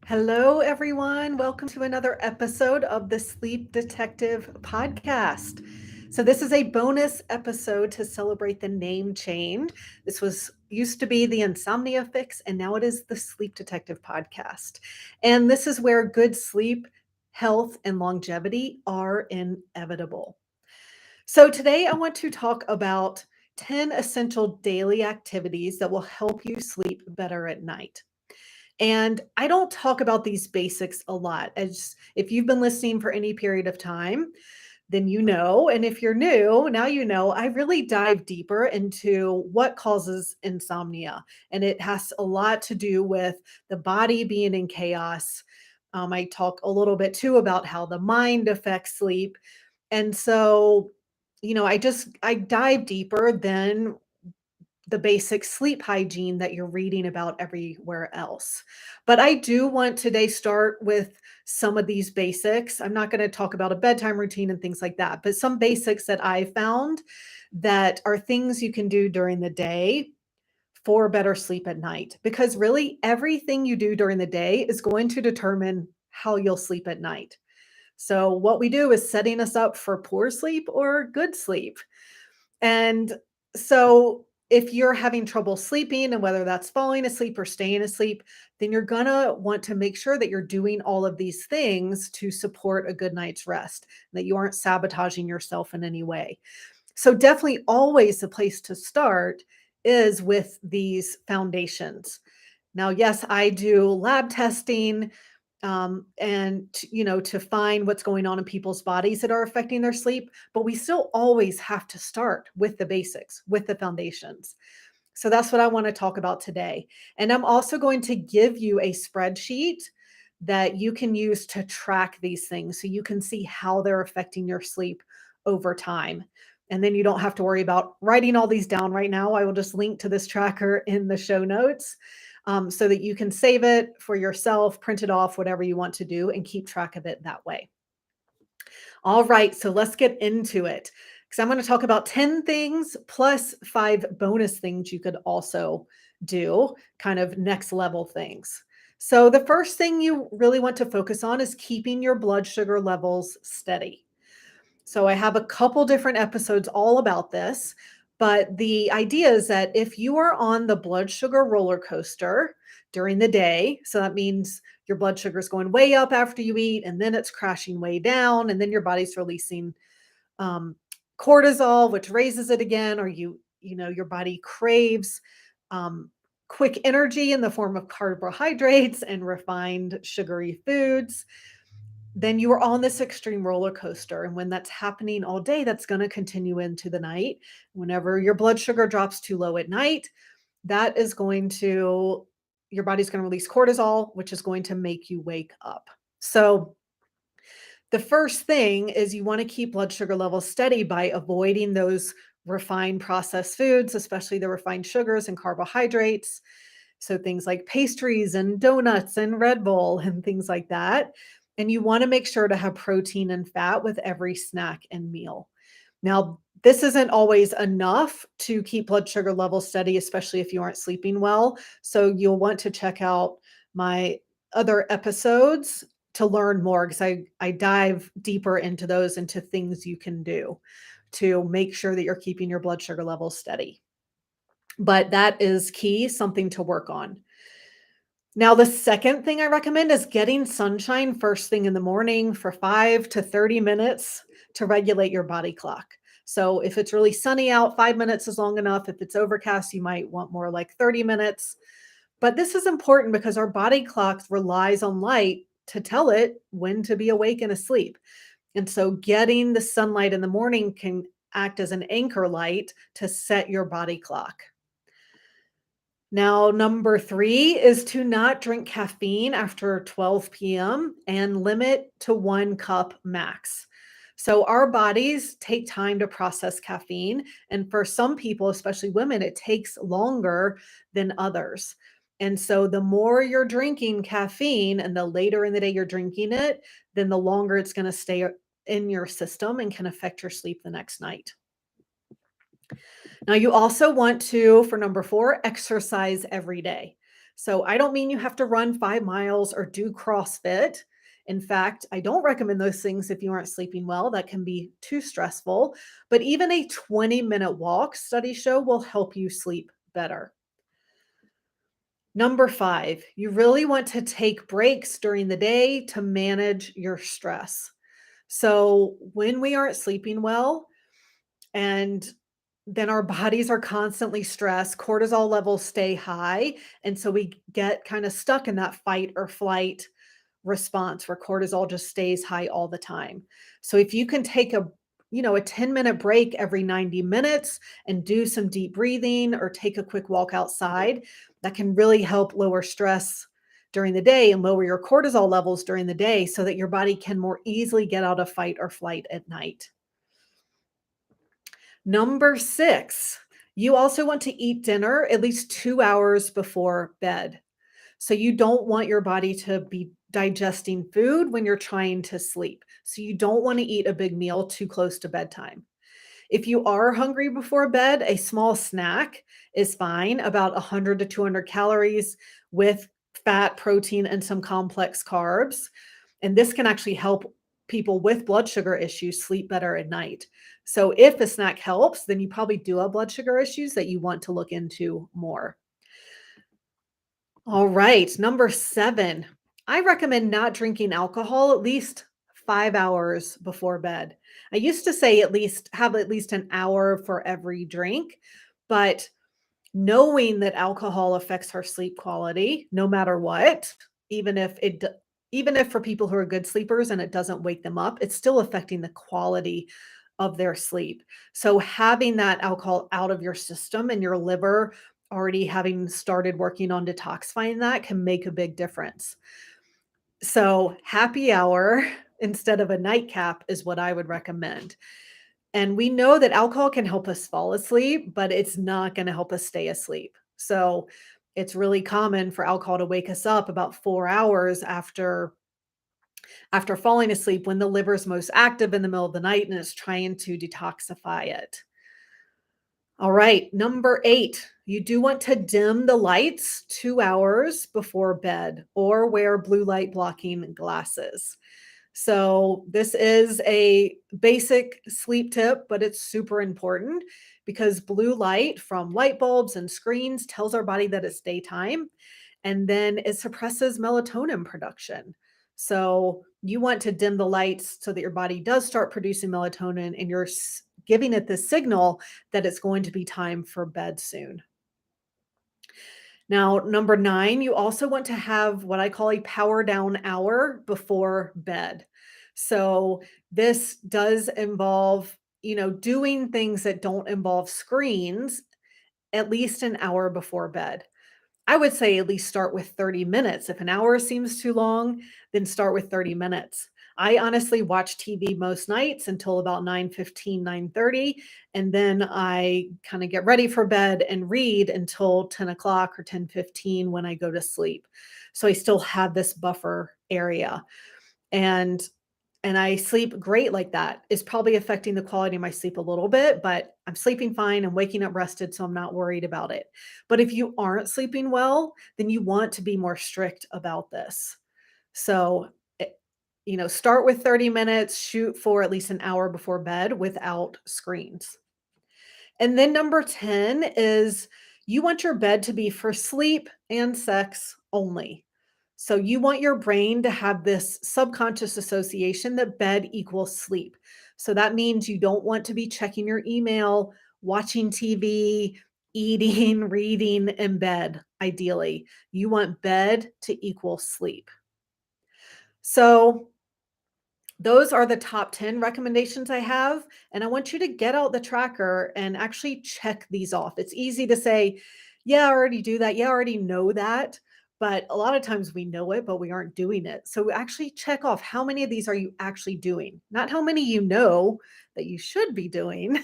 Hello, everyone. Welcome to another episode of the Sleep Detective podcast. So, this is a bonus episode to celebrate the name change. This was used to be the Insomnia Fix, and now it is the Sleep Detective podcast. And this is where good sleep, health, and longevity are inevitable. So, today I want to talk about 10 essential daily activities that will help you sleep better at night. And I don't talk about these basics a lot. As if you've been listening for any period of time, then you know. And if you're new, now you know. I really dive deeper into what causes insomnia. And it has a lot to do with the body being in chaos. I talk a little bit too about how the mind affects sleep. And so, I dive deeper than the basic sleep hygiene that you're reading about everywhere else. But I do want today start with some of these basics. I'm not going to talk about a bedtime routine and things like that, but some basics that I found that are things you can do during the day for better sleep at night. Because really, everything you do during the day is going to determine how you'll sleep at night. So, what we do is setting us up for poor sleep or good sleep. And so if you're having trouble sleeping and whether that's falling asleep or staying asleep, then you're going to want to make sure that you're doing all of these things to support a good night's rest, that you aren't sabotaging yourself in any way. So definitely always the place to start is with these foundations. Now, yes, I do lab testing to find what's going on in people's bodies that are affecting their sleep, but we still always have to start with the basics, with the foundations. So that's what I want to talk about today. And I'm also going to give you a spreadsheet that you can use to track these things so you can see how they're affecting your sleep over time. And then you don't have to worry about writing all these down right now. I will just link to this tracker in the show notes so that you can save it for yourself, print it off, whatever you want to do, and keep track of it that way. All right, so let's get into it because I'm going to talk about 10 things plus five bonus things you could also do, kind of next level things. So, the first thing you really want to focus on is keeping your blood sugar levels steady. So I have a couple different episodes all about this, but the idea is that if you are on the blood sugar roller coaster during the day, so that means your blood sugar is going way up after you eat and then it's crashing way down and then your body's releasing um, cortisol, which raises it again, or your body craves um, quick energy in the form of carbohydrates and refined sugary foods, then you are on this extreme roller coaster. And when that's happening all day, that's going to continue into the night. Whenever your blood sugar drops too low at night, that is going to, your body's going to release cortisol, which is going to make you wake up. So, the first thing is you want to keep blood sugar levels steady by avoiding those refined processed foods, especially the refined sugars and carbohydrates. So things like pastries and donuts and Red Bull and things like that. And you want to make sure to have protein and fat with every snack and meal. Now, this isn't always enough to keep blood sugar levels steady, especially if you aren't sleeping well. So you'll want to check out my other episodes to learn more because I dive deeper into those, into things you can do to make sure that you're keeping your blood sugar levels steady. But that is key, something to work on. Now, the second thing I recommend is getting sunshine first thing in the morning for 5 to 30 minutes to regulate your body clock. So, if it's really sunny out, 5 minutes is long enough. If it's overcast, you might want more like 30 minutes. But this is important because our body clock relies on light to tell it when to be awake and asleep. And so, getting the sunlight in the morning can act as an anchor light to set your body clock. Now, number 3 is to not drink caffeine after 12 p.m. and limit to 1 cup max. So, our bodies take time to process caffeine. And for some people, especially women, it takes longer than others. And so, the more you're drinking caffeine and the later in the day you're drinking it, then the longer it's going to stay in your system and can affect your sleep the next night. Now, you also want to, for number 4, exercise every day. So I don't mean you have to run 5 miles or do CrossFit. In fact, I don't recommend those things if you aren't sleeping well. That can be too stressful. But even a 20-minute walk, studies show, will help you sleep better. Number 5, you really want to take breaks during the day to manage your stress. So when we aren't sleeping well, and then our bodies are constantly stressed, cortisol levels stay high, and so we get kind of stuck in that fight or flight response where cortisol just stays high all the time. So if you can take a 10-minute break every 90 minutes and do some deep breathing or take a quick walk outside, that can really help lower stress during the day and lower your cortisol levels during the day so that your body can more easily get out of fight or flight at night. Number 6, you also want to eat dinner at least 2 hours before bed. So you don't want your body to be digesting food when you're trying to sleep. So you don't want to eat a big meal too close to bedtime. If you are hungry before bed, a small snack is fine, about 100 to 200 calories with fat, protein, and some complex carbs. And this can actually help people with blood sugar issues sleep better at night. So if the snack helps, then you probably do have blood sugar issues that you want to look into more. All right, number 7. I recommend not drinking alcohol at least 5 hours before bed. I used to say at least an hour for every drink, but knowing that alcohol affects our sleep quality no matter what, even if it d even if for people who are good sleepers and it doesn't wake them up, it's still affecting the quality of their sleep. So having that alcohol out of your system and your liver already having started working on detoxifying that can make a big difference. So happy hour instead of a nightcap is what I would recommend. And we know that alcohol can help us fall asleep, but it's not going to help us stay asleep. So it's really common for alcohol to wake us up about 4 hours after falling asleep when the liver is most active in the middle of the night and is trying to detoxify it. All right, number 8, you do want to dim the lights 2 hours before bed or wear blue light blocking glasses. So, this is a basic sleep tip, but it's super important because blue light from light bulbs and screens tells our body that it's daytime, and then it suppresses melatonin production. So, you want to dim the lights so that your body does start producing melatonin and you're giving it the signal that it's going to be time for bed soon. Now, number 9, you also want to have what I call a power down hour before bed. So, this does involve, doing things that don't involve screens at least an hour before bed. I would say at least start with 30 minutes. If an hour seems too long, then start with 30 minutes. I honestly watch TV most nights until about 9:15, 9:30, and then I kind of get ready for bed and read until 10 o'clock or 10:15 when I go to sleep. So I still have this buffer area. And and I sleep great like that. It's probably affecting the quality of my sleep a little bit, but I'm sleeping fine and waking up rested, so I'm not worried about it. But if you aren't sleeping well, then you want to be more strict about this. So, start with 30 minutes, shoot for at least an hour before bed without screens. And then number 10 is you want your bed to be for sleep and sex only. So you want your brain to have this subconscious association that bed equals sleep. So that means you don't want to be checking your email, watching TV, eating, reading in bed, ideally. You want bed to equal sleep. So those are the top 10 recommendations I have, and I want you to get out the tracker and actually check these off. It's easy to say, "Yeah, I already do that. Yeah, I already know that." But a lot of times we know it, but we aren't doing it. So actually check off how many of these are you actually doing? Not how many you know that you should be doing,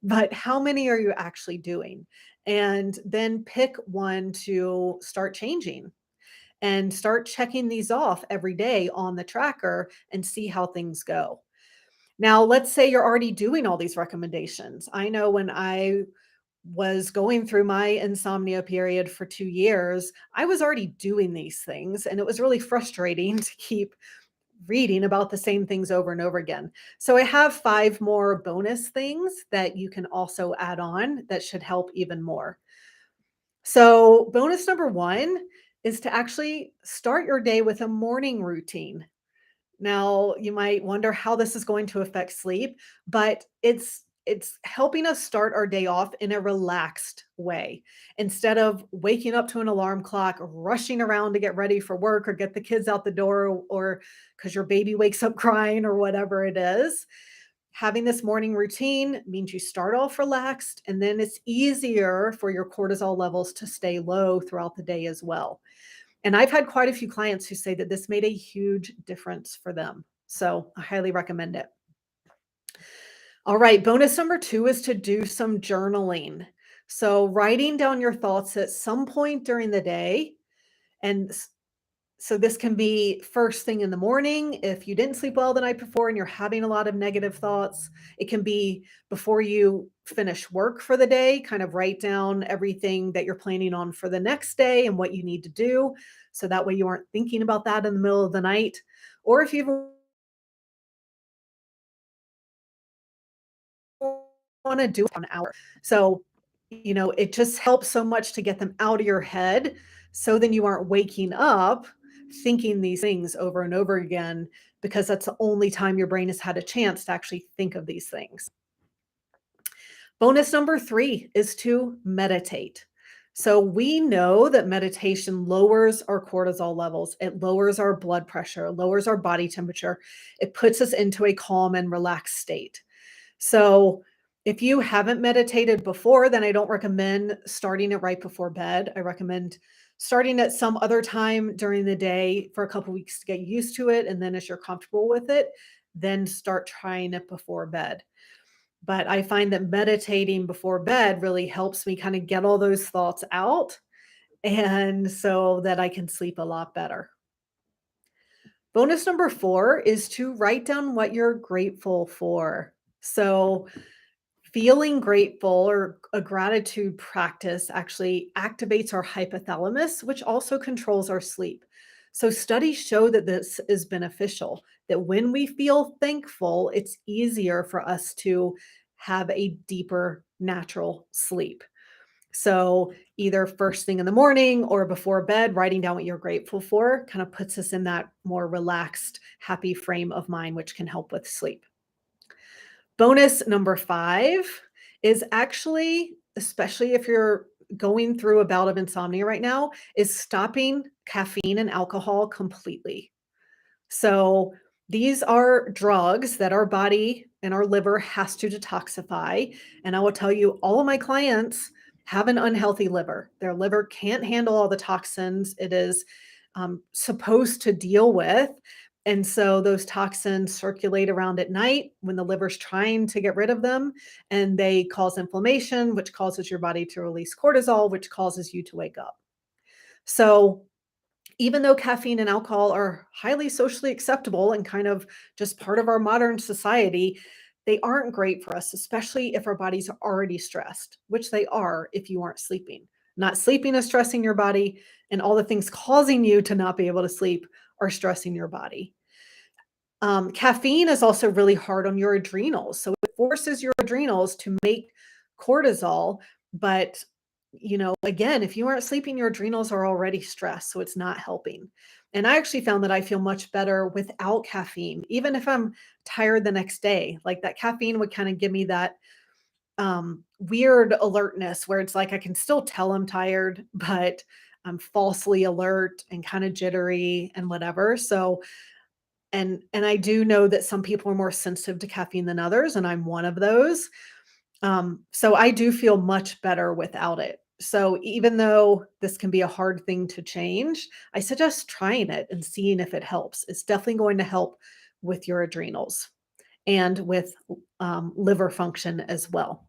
but how many are you actually doing? And then pick one to start changing and start checking these off every day on the tracker and see how things go. Now, let's say you're already doing all these recommendations. I know when I was going through my insomnia period for 2 years, I was already doing these things, and it was really frustrating to keep reading about the same things over and over again. So I have 5 more bonus things that you can also add on that should help even more. So, bonus number 1 is to actually start your day with a morning routine. Now, you might wonder how this is going to affect sleep, but it's helping us start our day off in a relaxed way. Instead of waking up to an alarm clock, rushing around to get ready for work or get the kids out the door or cuz your baby wakes up crying or whatever it is. Having this morning routine means you start off relaxed and then it's easier for your cortisol levels to stay low throughout the day as well. And I've had quite a few clients who say that this made a huge difference for them. So I highly recommend it. All right, bonus number 2 is to do some journaling. So writing down your thoughts at some point during the day. And so this can be first thing in the morning if you didn't sleep well the night before and you're having a lot of negative thoughts. It can be before you finish work for the day, kind of write down everything that you're planning on for the next day and what you need to do. So that way you aren't thinking about that in the middle of the night. Or if you want to do it for an hour. So, it just helps so much to get them out of your head. So then you aren't waking up thinking these things over and over again because that's the only time your brain has had a chance to actually think of these things. Bonus number 3 is to meditate. So we know that meditation lowers our cortisol levels, it lowers our blood pressure, lowers our body temperature, it puts us into a calm and relaxed state. So, if you haven't meditated before, then I don't recommend starting it right before bed. I recommend starting at some other time during the day for a couple weeks to get used to it. And then, as you're comfortable with it, then start trying it before bed. But I find that meditating before bed really helps me kind of get all those thoughts out and so that I can sleep a lot better. Bonus number 4 is to write down what you're grateful for. So, feeling grateful or a gratitude practice actually activates our hypothalamus, which also controls our sleep. So, studies show that this is beneficial, that when we feel thankful, it's easier for us to have a deeper natural sleep. So, either first thing in the morning or before bed, writing down what you're grateful for kind of puts us in that more relaxed, happy frame of mind, which can help with sleep. Bonus number 5 is actually, especially if you're going through a bout of insomnia right now, is stopping caffeine and alcohol completely. So these are drugs that our body and our liver has to detoxify. And I will tell you, all of my clients have an unhealthy liver. Their liver can't handle all the toxins it is supposed to deal with. And so those toxins circulate around at night when the liver's trying to get rid of them, and they cause inflammation, which causes your body to release cortisol, which causes you to wake up. So, even though caffeine and alcohol are highly socially acceptable and kind of just part of our modern society, they aren't great for us, especially if our bodies are already stressed, which they are if you aren't sleeping. Not sleeping is stressing your body, and all the things causing you to not be able to sleep are stressing your body. Caffeine is also really hard on your adrenals. So it forces your adrenals to make cortisol. But, again, if you aren't sleeping, your adrenals are already stressed. So it's not helping. And I actually found that I feel much better without caffeine, even if I'm tired the next day. Like that caffeine would kind of give me that weird alertness where it's like I can still tell I'm tired, but I'm falsely alert and kind of jittery and whatever. So, and I do know that some people are more sensitive to caffeine than others, and I'm one of those. So I do feel much better without it. So even though this can be a hard thing to change, I suggest trying it and seeing if it helps. It's definitely going to help with your adrenals and with liver function as well.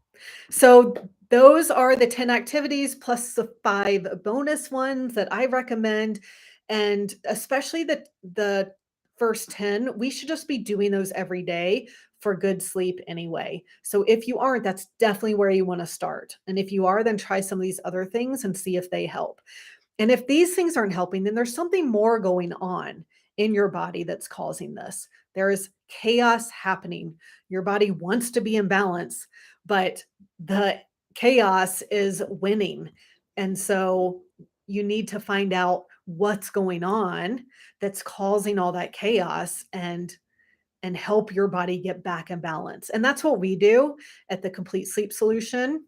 So those are the 10 activities plus the 5 bonus ones that I recommend. And especially the first 10, we should just be doing those every day for good sleep anyway. So if you aren't, that's definitely where you want to start. And if you are, then try some of these other things and see if they help. And if these things aren't helping, then there's something more going on in your body that's causing this. There is chaos happening. Your body wants to be in balance, but the chaos is winning. And so you need to find out what's going on that's causing all that chaos and help your body get back in balance. And that's what we do at the Complete Sleep Solution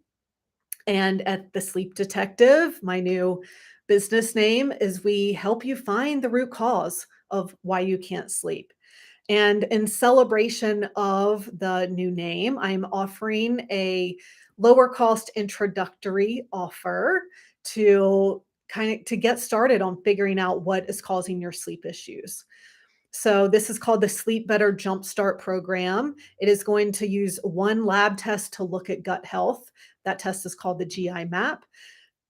and at the Sleep Detective. My new business name is we help you find the root cause of why you can't sleep. And in celebration of the new name, I'm offering a lower cost introductory offer to kind of to get started on figuring out what is causing your sleep issues. So this is called the Sleep Better Jumpstart program. It is going to use one lab test to look at gut health. That test is called the GI map.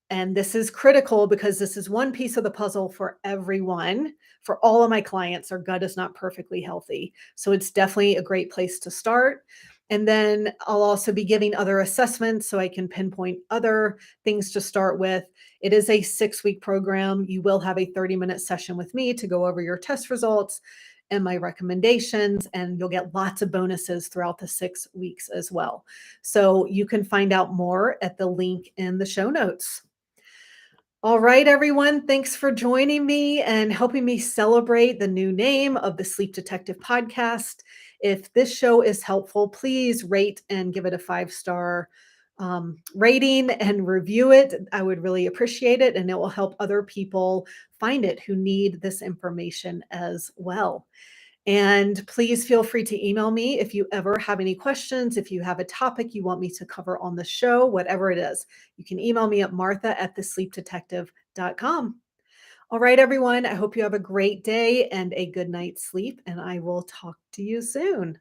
And this is critical because this is one piece of the puzzle for everyone. For all of my clients, their gut is not perfectly healthy. So it's definitely a great place to start. And then I'll also be giving other assessments so I can pinpoint other things to start with. It is a 6-week program. You will have a 30-minute session with me to go over your test results and my recommendations, and you'll get lots of bonuses throughout the 6 weeks as well. So you can find out more at the link in the show notes. All right, everyone. Thanks for joining me and helping me celebrate the new name of the Sleep Detective podcast. If this show is helpful, please rate and give it a 5-star rating and review it. I would really appreciate it, and it will help other people find it who need this information as well. And please feel free to email me if you ever have any questions, if you have a topic you want me to cover on the show, whatever it is. You can email me at martha@thesleepdetective.com. All right, everyone. I hope you have a great day and a good night's sleep, and I will talk to you soon.